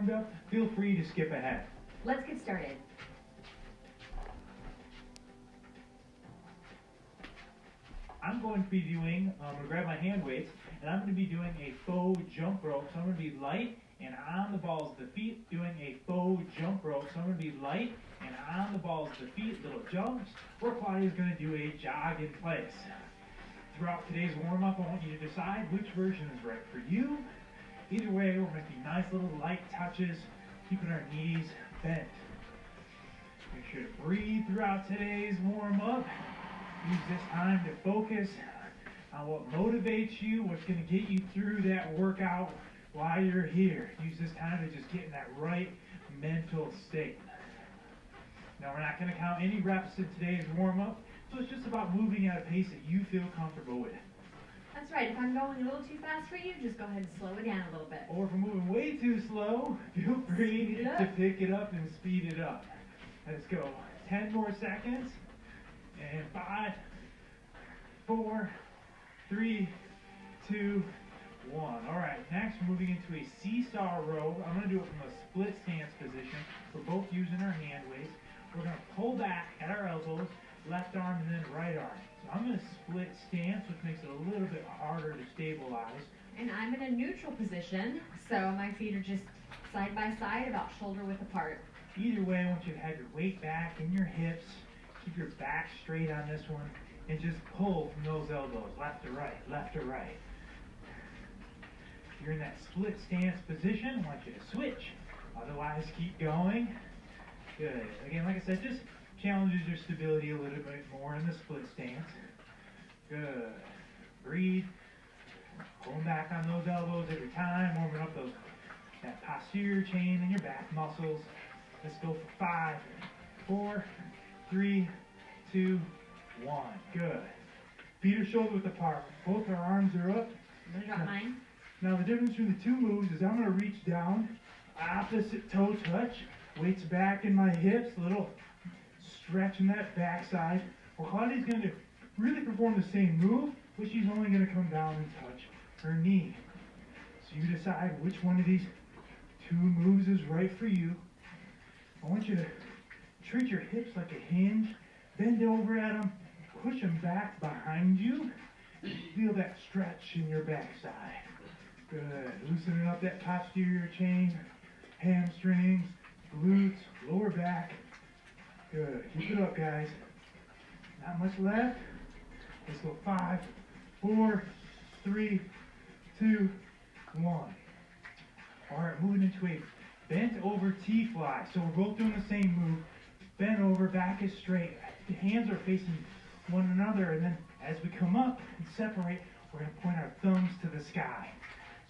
warmed up, feel free to skip ahead. Let's get started. I'm going to be doing, I'm going to grab my hand weights, and I'm going to be doing a faux jump rope. So I'm going to be light and on the balls of the feet, doing a faux jump rope. So I'm going to be light and on the balls of the feet, little jumps, where Claudia's going to do a jog in place. Throughout today's warm-up, I want you to decide which version is right for you. Either way, we're going to do nice little light touches, keeping our knees bent. Make sure to breathe throughout today's warm-up. Use this time to focus on what motivates you, what's going to get you through that workout while you're here. Use this time to just get in that right mental state. Now, we're not going to count any reps in today's warm-up, so it's just about moving at a pace that you feel comfortable with. That's right. If I'm going a little too fast for you, just go ahead and slow it down a little bit. Or if I'm moving way too slow, feel free to pick it up and speed it up. Let's go. 10 more seconds. And 5, 4, 3, 2, 1. All right, next we're moving into a seesaw row. I'm going to do it from a split stance position. We're both using our hand weights. We're going to pull back at our elbows, left arm and then right arm. So I'm going to split stance, which makes it a little bit harder to stabilize. And I'm in a neutral position, so my feet are just side by side, about shoulder width apart. Either way, I want you to have your weight back in your hips. Keep your back straight on this one and just pull from those elbows, left to right, left to right. If you're in that split stance position, I want you to switch. Otherwise, keep going. Good. Again, like I said, just challenges your stability a little bit more in the split stance. Good. Breathe. Pulling back on those elbows every time, warming up that posterior chain and your back muscles. Let's go for 5, 4, 3, 2, 1. Good. Feet are shoulder width apart. Both our arms are up. I'm going to drop mine. Now the difference between the two moves is I'm going to reach down, opposite toe touch, weights back in my hips, a little stretch in that backside. Well, Claudia's going to really perform the same move, but she's only going to come down and touch her knee. So you decide which one of these two moves is right for you. I want you to treat your hips like a hinge, bend over at them, push them back behind you, and feel that stretch in your backside. Good. Loosening up that posterior chain, hamstrings, glutes, lower back. Good. Keep it up, guys. Not much left. Let's go 5, 4, 3, 2, 1. All right, moving into a bent over T-fly. So we're both doing the same move. Bent over, back is straight. The hands are facing one another, and then as we come up and separate, we're going to point our thumbs to the sky.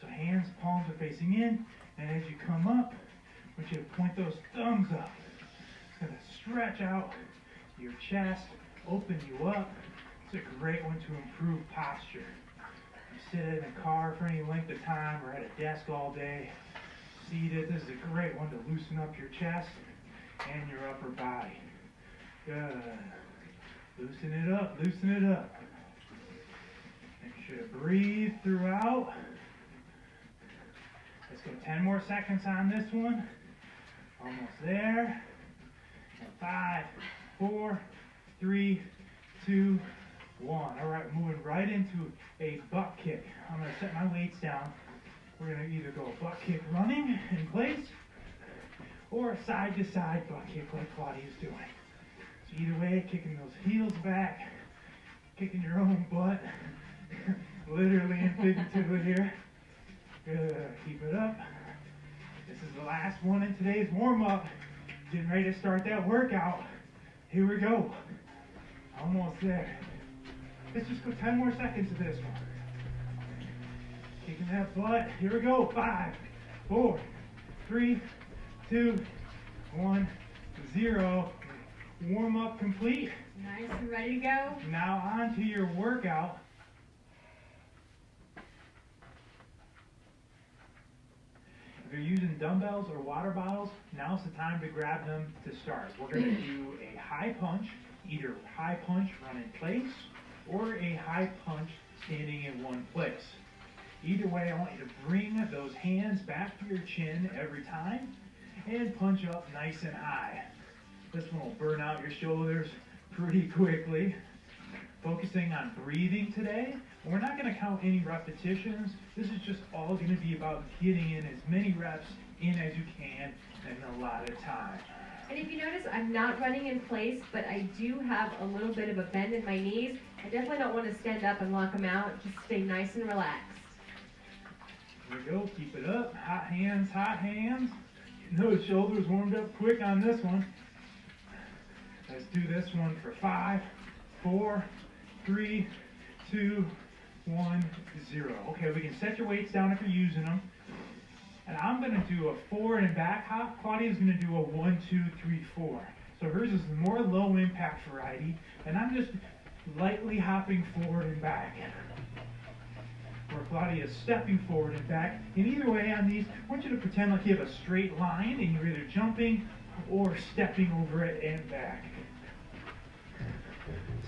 So hands, palms are facing in, and as you come up, I want you to point those thumbs up. It's going to stretch out your chest, open you up. It's a great one to improve posture. You sit in a car for any length of time or at a desk all day, seated, this is a great one to loosen up your chest and your upper body. Good. Loosen it up, loosen it up. Make sure to breathe throughout. Let's go 10 more seconds on this one. Almost there. And 5, 4, 3, 2, 1. All right, moving right into a butt kick. I'm going to set my weights down. We're going to either go a butt kick running in place or a side-to-side butt kick like Claudia's doing. So either way, kicking those heels back, kicking your own butt, literally and figuratively here. Good. Keep it up. This is the last one in today's warm-up. Getting ready to start that workout. Here we go. Almost there. Let's just go 10 more seconds of this one. Kicking that butt. Here we go. 5, 4, 3, 2, 1, 0. Warm up complete. Nice and ready to go. Now on to your workout. If you're using dumbbells or water bottles, now's the time to grab them to start. We're going to do a high punch, either high punch run in place or a high punch standing in one place. Either way, I want you to bring those hands back to your chin every time and punch up nice and high. This one will burn out your shoulders pretty quickly. Focusing on breathing today. We're not going to count any repetitions. This is just all going to be about getting in as many reps in as you can in a lot of time. And if you notice, I'm not running in place, but I do have a little bit of a bend in my knees. I definitely don't want to stand up and lock them out. Just stay nice and relaxed. Here we go. Keep it up. Hot hands, hot hands. Getting those shoulders warmed up quick on this one. Let's do this one for 5, 4, 3, 2, 1, 0. Okay, we can set your weights down if you're using them. And I'm going to do a forward and back hop. Claudia's going to do a 1, 2, 3, 4. So hers is the more low impact variety. And I'm just lightly hopping forward and back. Where Claudia is stepping forward and back. And either way on these, I want you to pretend like you have a straight line and you're either jumping or stepping over it and back.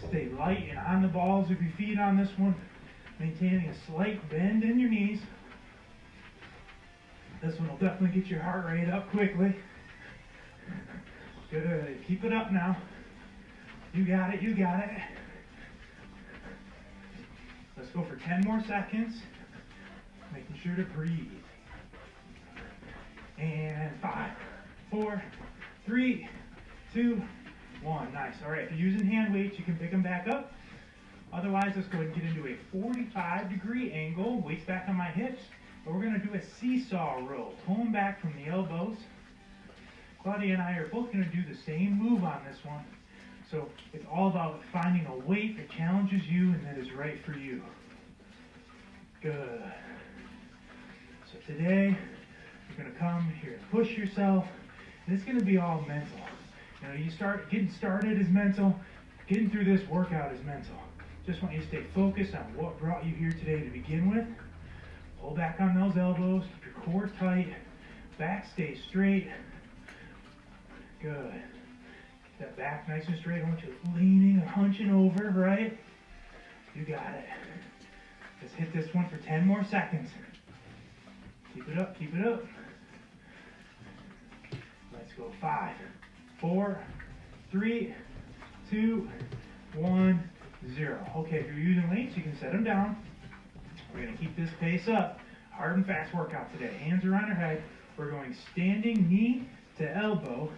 Stay light and on the balls of your feet on this one. Maintaining a slight bend in your knees. This one will definitely get your heart rate up quickly. Good. Keep it up now. You got it. You got it. Let's go for 10 more seconds. Making sure to breathe. And 5, 4, 3, 2, 1. Nice. All right. If you're using hand weights, you can pick them back up. Otherwise, let's go ahead and get into a 45-degree angle. Weights back on my hips. And we're going to do a seesaw row. Pulling back from the elbows. Claudia and I are both going to do the same move on this one. So it's all about finding a weight that challenges you and that is right for you. Good. So today, you're going to come here and push yourself. And it's going to be all mental. You know, getting started is mental. Getting through this workout is mental. Just want you to stay focused on what brought you here today to begin with. Pull back on those elbows. Keep your core tight. Back stays straight. Good. Keep that back nice and straight. I want you leaning and hunching over, right? You got it. Let's hit this one for 10 more seconds. Keep it up, keep it up. Let's go. 5, 4, 3, 2, 1, 0. Okay, if you're using weights, you can set them down. We're going to keep this pace up. Hard and fast workout today. Hands are on your head. We're going standing knee to elbow.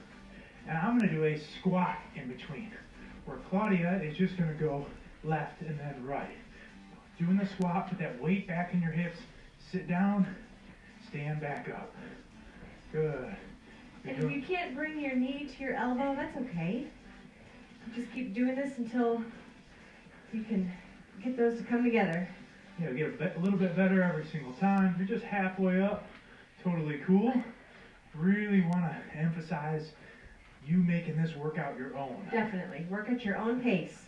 And I'm going to do a squat in between. Where Claudia is just going to go left and then right. Doing the squat, put that weight back in your hips. Sit down, stand back up. Good. And if you can't bring your knee to your elbow, that's okay. Just keep doing this until you can get those to come together. Yeah, get a little bit better every single time. You're just halfway up. Totally cool. Really want to emphasize you making this workout your own. Definitely. Work at your own pace.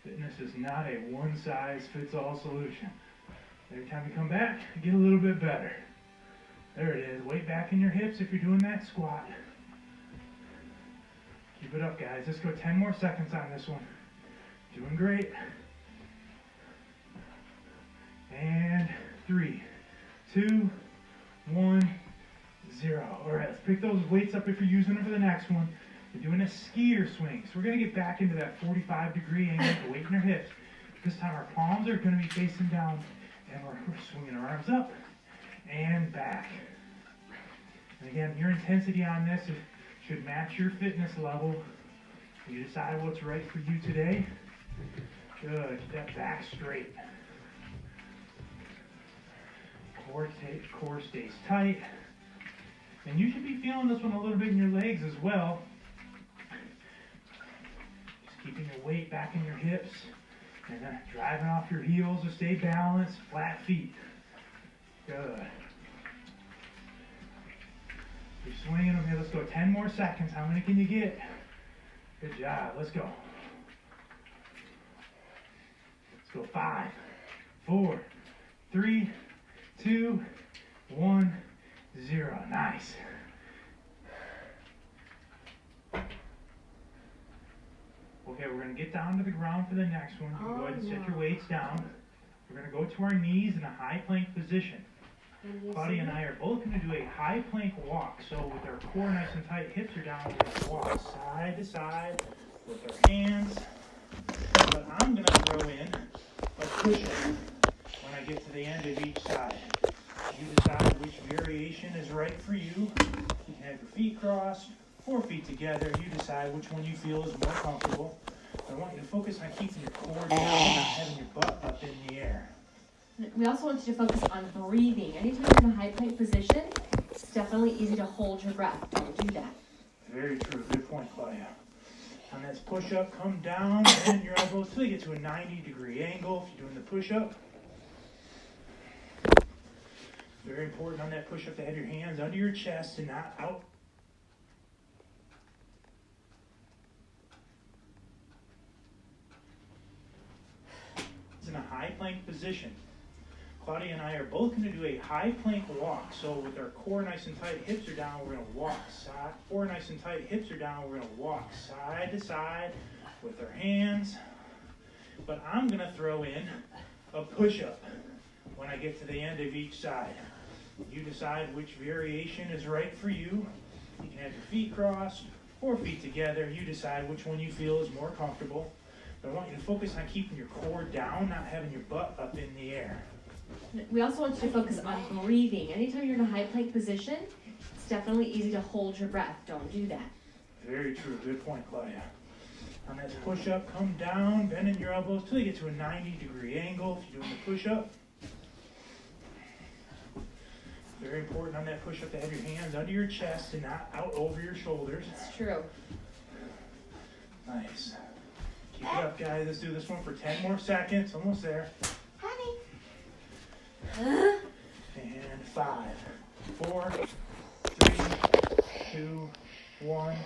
Fitness is not a one-size-fits-all solution. Every time you come back, you get a little bit better. There it is. Weight back in your hips if you're doing that squat. Keep it up, guys. Let's go 10 more seconds on this one. Doing great. And 3, 2, 1, 0. All right, let's pick those weights up if you're using them for the next one. We're doing a skier swing. So we're going to get back into that 45-degree angle with the weight in our hips. This time our palms are going to be facing down, and we're swinging our arms up and back. And again, your intensity on this should match your fitness level. You decide what's right for you today. Good. Keep that back straight. Core stays tight. And you should be feeling this one a little bit in your legs as well. Just keeping your weight back in your hips and then driving off your heels to stay balanced, flat feet. Good. You're swinging them here. Let's go 10 more seconds. How many can you get? Good job. Let's go. Let's go. 5, 4, 3, 2, 1, 0. Nice. Okay, we're going to get down to the ground for the next one. You can go ahead and set your weights down. We're going to go to our knees in a high plank position. Claudia and I are both going to do a high plank walk. So with our core nice and tight, hips are down, we're going to walk side to side with our hands. But I'm going to throw in a push-up when I get to the end of each side. You decide which variation is right for you. You can have your feet crossed, 4 feet together. You decide which one you feel is more comfortable. But I want you to focus on keeping your core down, not having your butt up in the air. We also want you to focus on breathing. Anytime you're in a high plank position, it's definitely easy to hold your breath. Don't do that. Very true. Good point, Claudia. On this push-up, come down, bend your elbows till you get to a 90-degree angle if you're doing the push-up. Very important on that push-up to have your hands under your chest and not out. It's in a high plank position. Claudia and I are both going to do a high plank walk. So with our core nice and tight, hips are down, we're going to walk side. Core nice and tight, hips are down, we're going to walk side to side with our hands. But I'm going to throw in a push-up when I get to the end of each side. You decide which variation is right for you. You can have your feet crossed, 4 feet together. You decide which one you feel is more comfortable. But I want you to focus on keeping your core down, not having your butt up in the air. We also want you to focus on breathing. Anytime you're in a high plank position, it's definitely easy to hold your breath. Don't do that. Very true. Good point, Claudia. On this push-up, come down, bending your elbows till you get to a 90-degree angle if you're doing the push-up. Very important on that push-up to have your hands under your chest and not out over your shoulders. It's true. Nice. Keep it up, guys. Let's do this one for 10 more seconds. Almost there. Honey. And 5, 4, 3, 2, 1,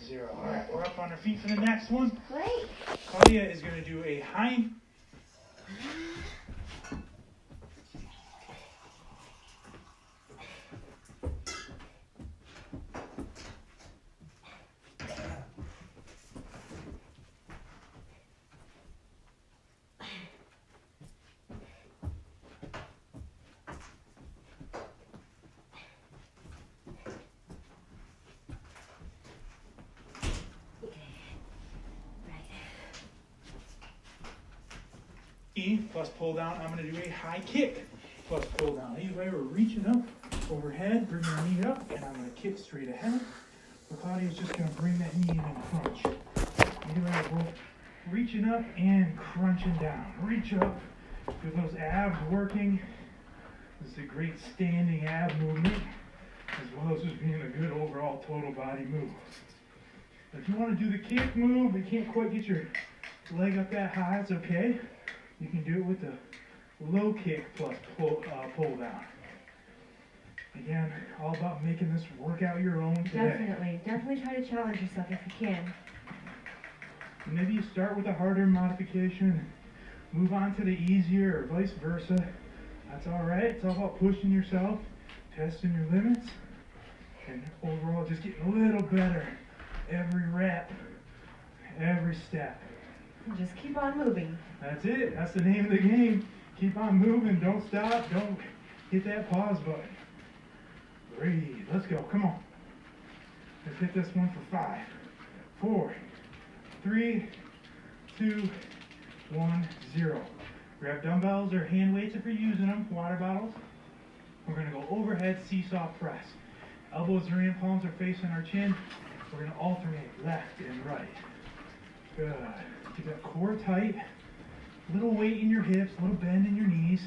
0. All right, we're up on our feet for the next one. Great. Claudia is going to do a high... plus pull down. I'm going to do a high kick plus pull down. Either way, we're reaching up overhead, bringing our knee up, and I'm going to kick straight ahead. So Claudia's just going to bring that knee in and crunch. Either way, we're both reaching up and crunching down. Reach up, get those abs working. This is a great standing ab movement, as well as just being a good overall total body move. If you want to do the kick move, but you can't quite get your leg up that high, it's okay. You can do it with the low kick plus pull down. Again, all about making this workout your own today. Definitely try to challenge yourself if you can. Maybe you start with a harder modification, move on to the easier, or vice versa. That's all right. It's all about pushing yourself, testing your limits, and overall just getting a little better every rep, every step. Just keep on moving. That's it. That's the name of the game. Keep on moving. Don't stop. Don't hit that pause button. Breathe. Let's go. Come on. Let's hit this one for 5, 4, 3, 2, 1, 0. Grab dumbbells or hand weights if you're using them, water bottles. We're going to go overhead seesaw press. Elbows are in, palms are facing our chin. We're going to alternate left and right. Good. Keep that core tight. Little weight in your hips, little bend in your knees.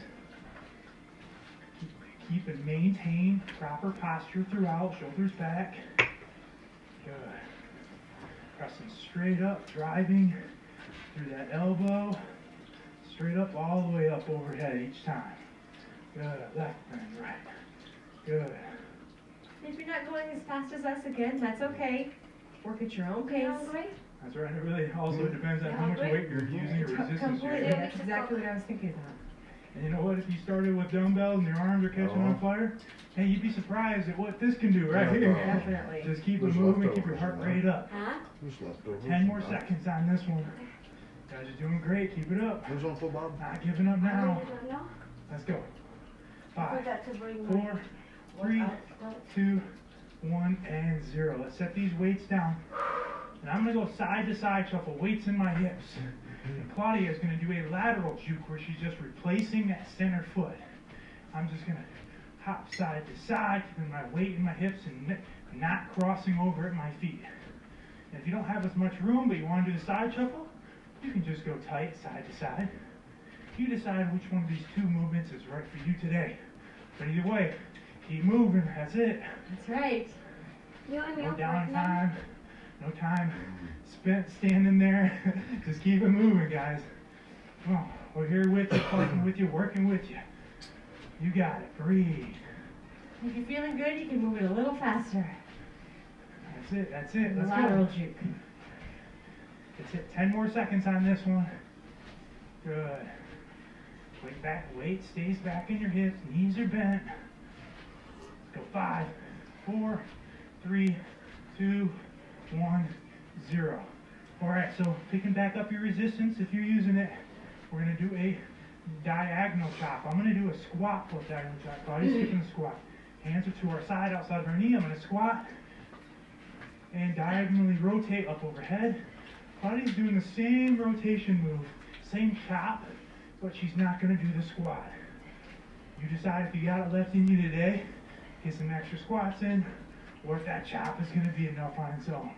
Keep and maintain proper posture throughout, shoulders back. Good. Pressing straight up, driving through that elbow. Straight up, all the way up overhead each time. Good. Left and right. Good. If you're not going as fast as us again, that's okay. Work at your own pace. That's right. It really also depends on how much weight you're using or resistance you're Completely. using. That's exactly what I was thinking about. And you know what? If you started with dumbbells and your arms are catching on fire, hey, you'd be surprised at what this can do right here. Definitely. Just keep it moving, keep your heart rate up. Huh? 10 more seconds on this one. Guys are doing great. Keep it up. Who's on full bob? Not giving up now. Let's go. I 5, forgot to bring 4, 3, 2, 1, and 0. Let's set these weights down. And I'm going to go side to side shuffle, weights in my hips. And Claudia is going to do a lateral juke where she's just replacing that center foot. I'm just going to hop side to side, keeping my weight in my hips and not crossing over at my feet. And if you don't have as much room, but you want to do the side shuffle, you can just go tight side to side. You decide which one of these two movements is right for you today. But either way, keep moving. That's it. That's right. No downtime. No time spent standing there. Just keep it moving, guys. Come on. We're here with you, fighting with you, working with you. You got it. Breathe. If you're feeling good, you can move it a little faster. That's it. That's it. Let's Lateral go. juke. That's it. 10 more seconds on this one. Good. Weight back. Weight stays back in your hips. Knees are bent. Let's go. 5, 4, 3, 2, 1, 0. All right, so picking back up your resistance if you're using it, we're going to do a diagonal chop. I'm going to do a squat with diagonal chop. Body's skipping the squat. Hands are to our side, outside of our knee. I'm going to squat and diagonally rotate up overhead. Body's doing the same rotation move, same chop, but she's not going to do the squat. You decide if you got it left in you today, get some extra squats in, or if that chop is going to be enough on its own.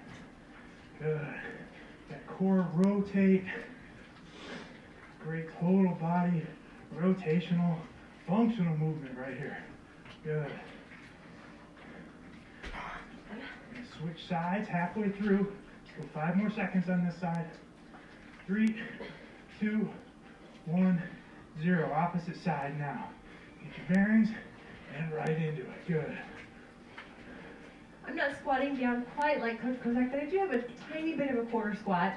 Good. That core rotate. Great total body, rotational, functional movement right here. Good. And switch sides halfway through. Let's go 5 more seconds on this side. 3, 2, 1, 0. Opposite side now. Get your bearings and right into it. Good. I'm not squatting down quite like Coach Kozak, but I do have a tiny bit of a quarter squat.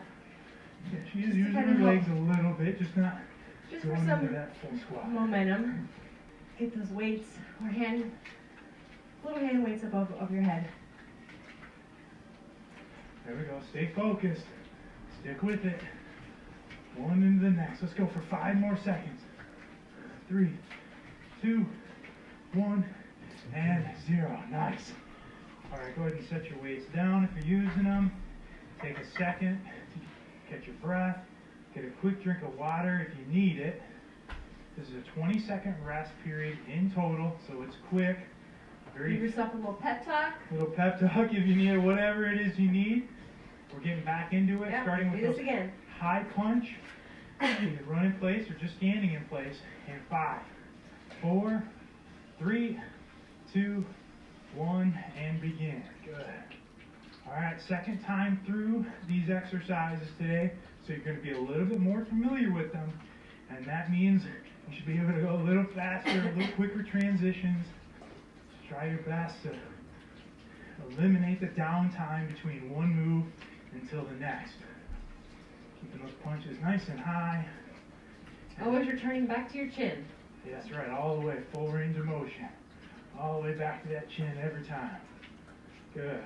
Yeah, she is Just to using kind of her help. legs a little bit, just not Just for going into some that full squat. momentum. Get those weights or little hand weights above your head. There we go. Stay focused. Stick with it. One into the next. Let's go for 5 more seconds. 3, 2, 1, and 0. Nice. All right, go ahead and set your weights down if you're using them. Take a second to catch your breath. Get a quick drink of water if you need it. This is a 20-second rest period in total, so it's quick. Give yourself a little pep talk. Little pep talk if you need it, whatever it is you need. We're getting back into it, Yeah, starting with do this those again. high punch. You can run in place or just standing in place. And 5, 4, 3, 2, 1, and begin. Good. All right, second time through these exercises today, so you're going to be a little bit more familiar with them. And that means you should be able to go a little faster, a little quicker transitions. Try your best to eliminate the downtime between one move until the next. Keeping those punches nice and high. Always returning back to your chin. Yeah, that's right, all the way, full range of motion. All the way back to that chin every time. Good.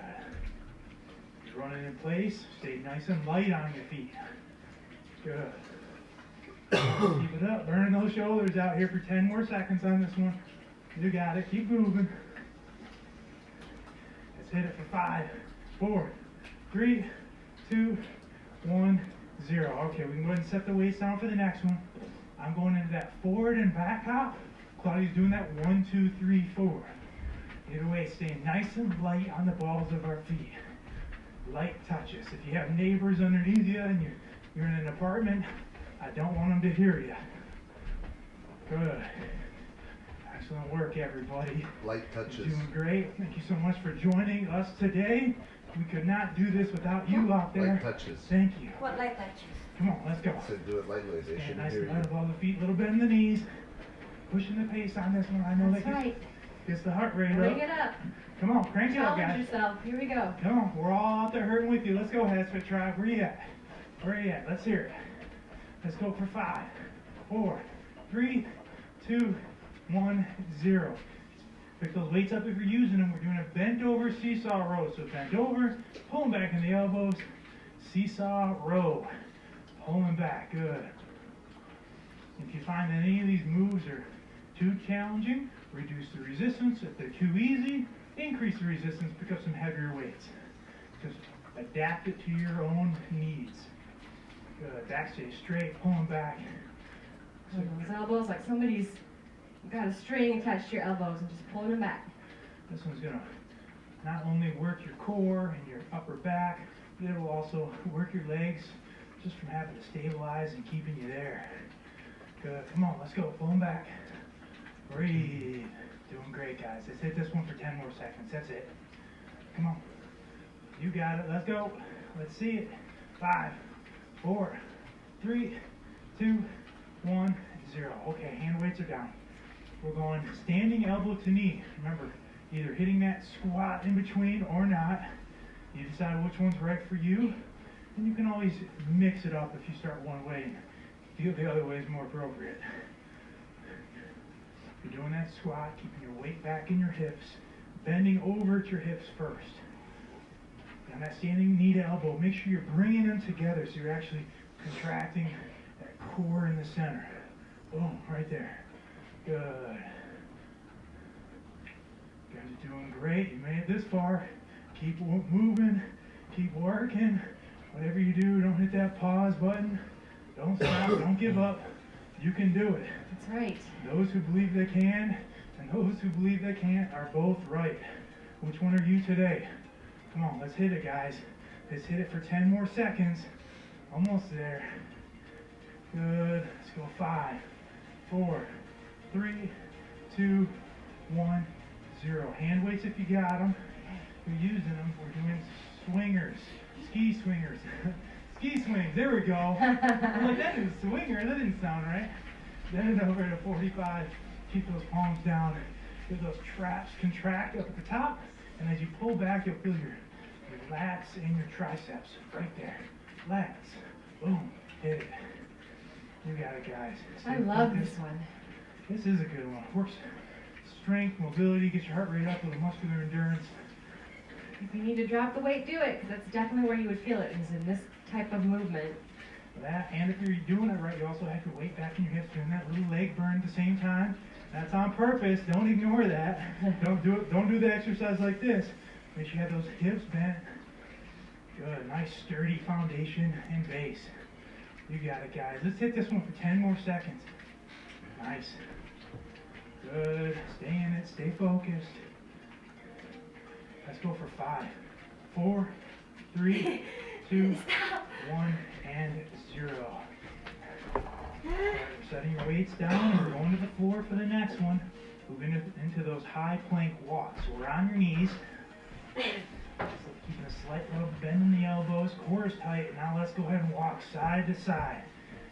Running in place, stay nice and light on your feet. Good. Keep it up, burning those shoulders out here for 10 more seconds on this one. You got it, keep moving. Let's hit it for 5, 4, 3, 2, 1, 0. Okay, we can go ahead and set the weights down for the next one. I'm going into that forward and back hop. Claudia's doing that 1, 2, 3, 4. Either way, staying nice and light on the balls of our feet. Light touches. If you have neighbors underneath you and you're in an apartment, I don't want them to hear you. Good. Excellent work, everybody. Light touches. Doing great. Thank you so much for joining us today. We could not do this without you out there. Light touches. Thank you. What light touches? Come on, let's go. I said do it lightly. They And shouldn't nice hear and light you. above the feet, little bend in the knees. Pushing the pace on this one. I know That's that right. gets the heart rate Bring up. it up. Come on, crank it up, Challenge guys. yourself. Here we go. Come on, we're all out there hurting with you. Let's go, Headspit Tribe. Where you at? Where you at? Let's hear it. Let's go for 5, 4, 3, 2, 1, 0. Pick those weights up if you're using them. We're doing a bent over seesaw row. So bent over, pulling back in the elbows, seesaw row. Pulling back, good. If you find that any of these moves are too challenging, reduce the resistance. If they're too easy, increase the resistance, pick up some heavier weights. Just adapt it to your own needs. Good, back stay straight, pulling back. And those elbows, like somebody's got a string attached to your elbows and just pulling them back. This one's gonna not only work your core and your upper back, but it will also work your legs just from having to stabilize and keeping you there. Good, come on, let's go, pulling back. Breathe. Doing great, guys. Let's hit this one for 10 more seconds. That's it. Come on. You got it. Let's go. Let's see it. 5, 4, 3, 2, 1, 0. Okay, hand weights are down. We're going standing elbow to knee. Remember, either hitting that squat in between or not. You decide which one's right for you. And you can always mix it up if you start one way and feel the other way is more appropriate. If you're doing that squat, keeping your weight back in your hips, bending over at your hips first. On that standing knee to elbow, make sure you're bringing them together so you're actually contracting that core in the center. Boom, right there. Good. You guys are doing great. You made it this far. Keep moving. Keep working. Whatever you do, don't hit that pause button. Don't stop. Don't give up. You can do it. That's right. Those who believe they can and those who believe they can't are both right. Which one are you today? Come on, let's hit it, guys. Let's hit it for 10 more seconds. Almost there. Good. Let's go. 5, 4, 3, 2, 1, 0. Hand weights if you got them. If you're using them, we're doing swingers. Ski swingers. Ski swings. There we go. I'm like, that is a swinger. That didn't sound right. Then over to 45. Keep those palms down. Get those traps contract up at the top. And as you pull back, you'll feel your lats and your triceps right there. Lats. Boom. Hit it. You got it, guys. I love this one. This is a good one. Works strength, mobility, gets your heart rate up with muscular endurance. If you need to drop the weight, do it, because that's definitely where you would feel it, is in this type of movement. That, and if you're doing it right, you also have your weight back in your hips, doing that little leg burn at the same time. That's on purpose. Don't ignore that. Don't do it. Don't do the exercise like this. Make sure you have those hips bent. Good. Nice sturdy foundation and base. You got it, guys. Let's hit this one for 10 more seconds. Nice. Good. Stay in it. Stay focused. Let's go for 5, 4, 3, 2, 1, and 0. We're setting your weights down and we're going to the floor for the next one. Moving into those high plank walks. So we're on your knees. Keeping a slight little bend in the elbows. Core is tight. Now let's go ahead and walk side to side.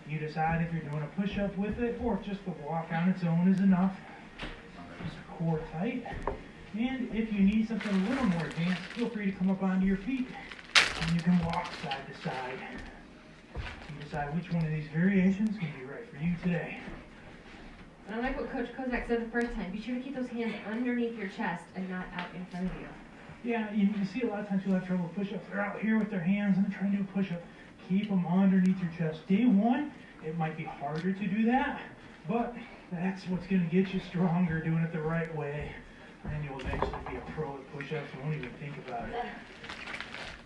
You decide if you're doing a push-up with it or if just the walk on its own is enough. Just core tight. And if you need something a little more advanced, feel free to come up onto your feet and you can walk side to side. You decide which one of these variations can be right for you today. And I like what Coach Kozak said the first time. Be sure to keep those hands underneath your chest and not out in front of you. Yeah, you see a lot of times people have trouble with push-ups. They're out here with their hands and they're trying to do a push-up. Keep them underneath your chest. Day one, it might be harder to do that, but that's what's going to get you stronger, doing it the right way. And you'll eventually be a pro at push-ups. You won't even think about it.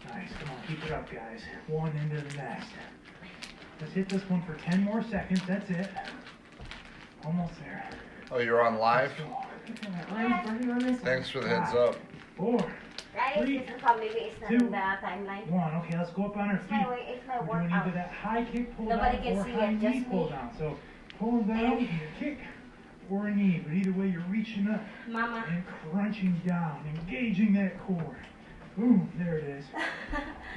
Nice. Come on, keep it up, guys. One into the next. Let's hit this one for 10 more seconds. That's it. Almost there. Oh, you're on live? I'm working on this one. Thanks for the heads up. 4, Guys, 3, this is probably based on 2, the timeline. 1. Okay, let's go up on our It's my feet. way, it's my We're doing either workout. that high kick pull Nobody down can or see high it, knee just pull me. down. So pulling down, either kick or a knee, but either way you're reaching up Mama. and crunching down, engaging that core. Boom, there it is.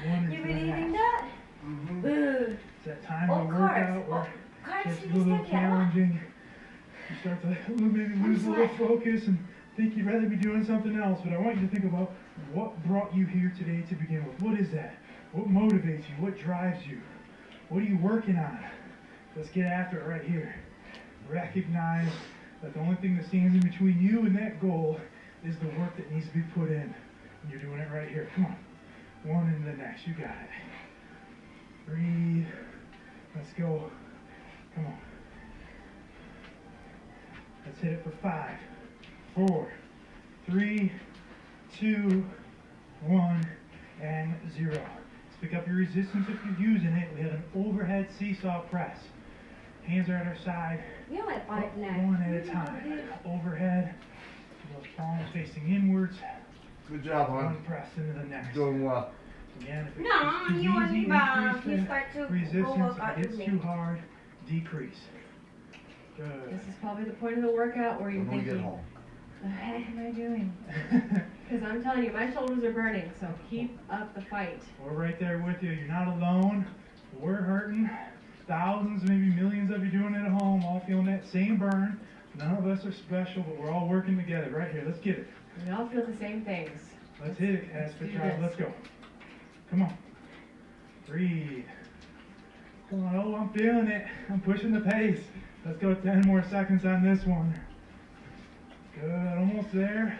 One You into been the eating next. that? It's that time Oh, of the workout carbs. where Carbs it's a in little this stuff, yeah. challenging. You start to maybe lose a little focus and think you'd rather be doing something else, but I want you to think about what brought you here today to begin with. What is that? What motivates you? What drives you? What are you working on? Let's get after it right here. Recognize that the only thing that stands in between you and that goal is the work that needs to be put in. And you're doing it right here. Come on. One into the next. You got it. Breathe. Let's go. Come on. Let's hit it for 5, 4, 3, 2, 1, and 0. Let's pick up your resistance if you're using it. We have an overhead seesaw press. Hands are at our side, You my up partner. one at a time. Overhead, those palms facing inwards, Good job, one hon. press into the next. Doing well. Again, if it's No, too you want easy, me back. increase You the start to go resistance. work If out it's with too me. hard, decrease. This Good. is probably the point of the workout where you're When we get thinking, home. the heck am I doing? Because I'm telling you, my shoulders are burning, so keep up the fight. We're right there with you. You're not alone. We're hurting. Thousands, maybe millions of you doing it at home, all feeling that same burn. None of us are special, but we're all working together. Right here. Let's get it. We all feel the same things. Let's hit it, Aspen do Tribe. this. Let's go. Come on. Breathe. Come on. Oh, I'm feeling it. I'm pushing the pace. Let's go 10 more seconds on this one. Good. Almost there.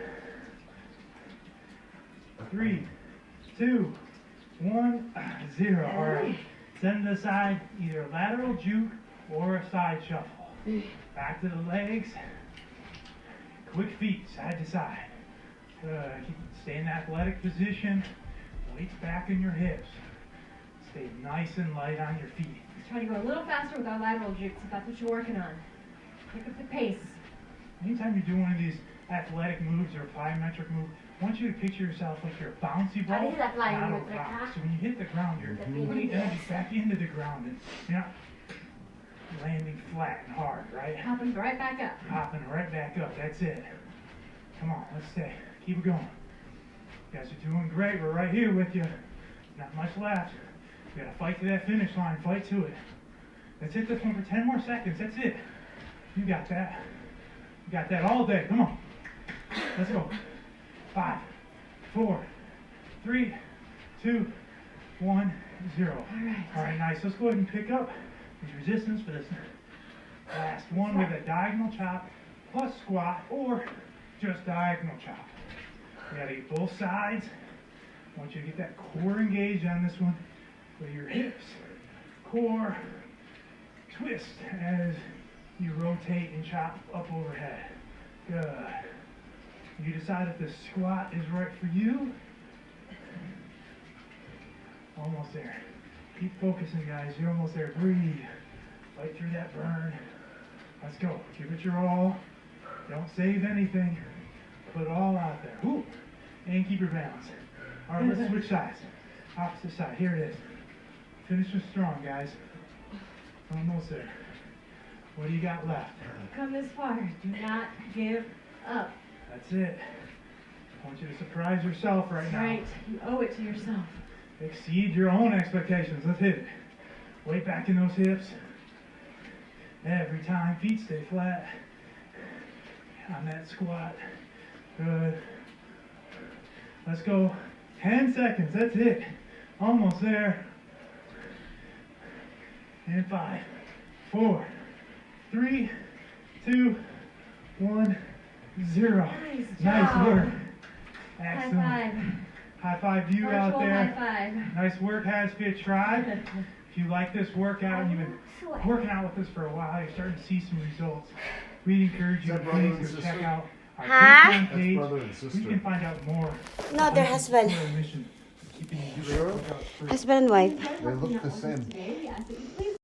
3, 2, 1, 0. All right. Send to the side, either a lateral juke or a side shuffle. Back to the legs. Quick feet, side to side. Good. Stay in athletic position. Weights back in your hips. Stay nice and light on your feet. Let's try to go a little faster with our lateral jukes if that's what you're working on. Pick up the pace. Anytime you do one of these athletic moves or plyometric move, I want you to picture yourself like you're a bouncy ball, How do you apply not a movement like rock. that? So when you hit the ground, you're putting energy back into the ground, and you're not landing flat and hard, right? Hopping right back up. Hopping right back up. That's it. Come on, let's stay. Keep it going. You guys are doing great. We're right here with you. Not much left. We gotta fight to that finish line. Fight to it. Let's hit this one for 10 more seconds. That's it. You got that. You got that all day. Come on. Let's go. 5, 4, 3, 2, 1, 0. All right, nice. Let's go ahead and pick up these resistance for this last one with a diagonal chop plus squat or just diagonal chop. We gotta get both sides. I want you to get that core engaged on this one with your hips, core, twist as you rotate and chop up overhead. Good. You decide if the squat is right for you. Almost there. Keep focusing, guys. You're almost there. Breathe. Fight through that burn. Let's go. Give it your all. Don't save anything. Put it all out there. Ooh. And keep your balance. All right, let's switch sides. Opposite side. Here it is. Finishing strong, guys. Almost there. What do you got left? Come this far. Do not give up. That's it. I want you to surprise yourself right That's now. right. You owe it to yourself. Exceed your own expectations. Let's hit it. Weight back in those hips. Every time. Feet stay flat. On that squat. Good. Let's go. 10 seconds. That's it. Almost there. And 5, 4, 3, 2, 1, 0. Nice job. work. High Excellent. five. High five to you out Virtual there. high five. Nice work, HasFit Tribe. If you like this workout and you've been working out with us for a while, you're starting to see some results. We'd encourage you Is to that brother and please go sister? check out our Huh? Patreon That's page. brother and We sister. can find out more. No, their husband. Our mission, keeping these Sure? workouts free. Husband and wife. They look the same. Today, we ask that you please